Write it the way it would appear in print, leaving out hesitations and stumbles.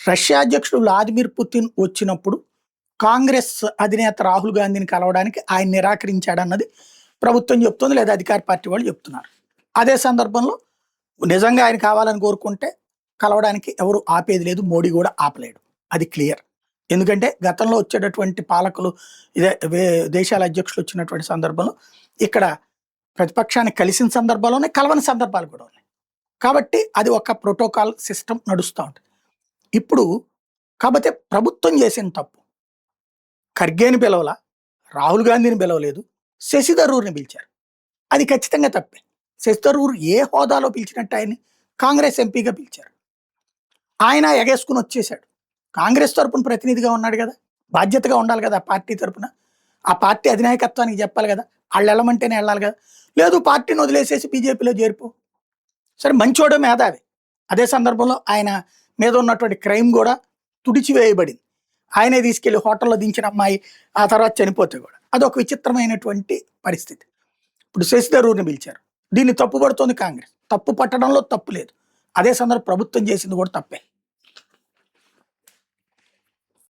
Russia అధ్యక్షుడు Vladimir Putin వచ్చినప్పుడు కాంగ్రెస్ అధినేత రాహుల్ గాంధీని కలవడానికి ఆయన నిరాకరించాడన్నది ప్రభుత్వం చెప్తుంది, లేదా అధికార పార్టీ వాళ్ళు చెప్తున్నారు. అదే సందర్భంలో నిజంగా ఆయన కావాలని కోరుకుంటే కలవడానికి ఎవరు ఆపేది లేదు, మోడీ కూడా ఆపలేడు, అది క్లియర్. ఎందుకంటే గతంలో వచ్చేటటువంటి పాలకులు ఇదే దేశాల అధ్యక్షులు వచ్చినటువంటి సందర్భంలో ఇక్కడ ప్రతిపక్షాన్ని కలిసిన సందర్భాల్లోనే కలవని సందర్భాలు కూడా ఉన్నాయి. కాబట్టి అది ఒక ప్రోటోకాల్ సిస్టమ్ నడుస్తూ ఉంటుంది. ఇప్పుడు కాకపోతే ప్రభుత్వం చేసిన తప్పు, ఖర్గేని పిలవల, రాహుల్ గాంధీని పిలవలేదు, శశి థరూర్ని పిలిచారు. అది ఖచ్చితంగా తప్పే. శశి థరూర్ ఏ హోదాలో పిలిచినట్టు ఆయన్ని? కాంగ్రెస్ ఎంపీగా పిలిచారు. ఆయన ఎగేసుకుని వచ్చేసాడు. కాంగ్రెస్ తరపున ప్రతినిధిగా ఉన్నాడు కదా, బాధ్యతగా ఉండాలి కదా ఆ పార్టీ తరపున. ఆ పార్టీ అధినాయకత్వానికి చెప్పాలి కదా, వాళ్ళు వెళ్ళమంటేనే వెళ్ళాలి కదా. లేదు పార్టీని వదిలేసేసి బీజేపీలో చేరిపో. సరే మంచోడే, మేధావి. అదే సందర్భంలో ఆయన మీద ఉన్నటువంటి క్రైమ్ కూడా తుడిచివేయబడింది. ఆయనే తీసుకెళ్లి హోటల్లో దించిన అమ్మాయి ఆ తర్వాత చనిపోతే కూడా అదొక విచిత్రమైనటువంటి పరిస్థితి. ఇప్పుడు శశి థరూర్ని పిలిచారు. దీన్ని తప్పుపడుతోంది కాంగ్రెస్. తప్పు పట్టడంలో తప్పు లేదు. అదే సందర్భం ప్రభుత్వం చేసింది కూడా తప్పే.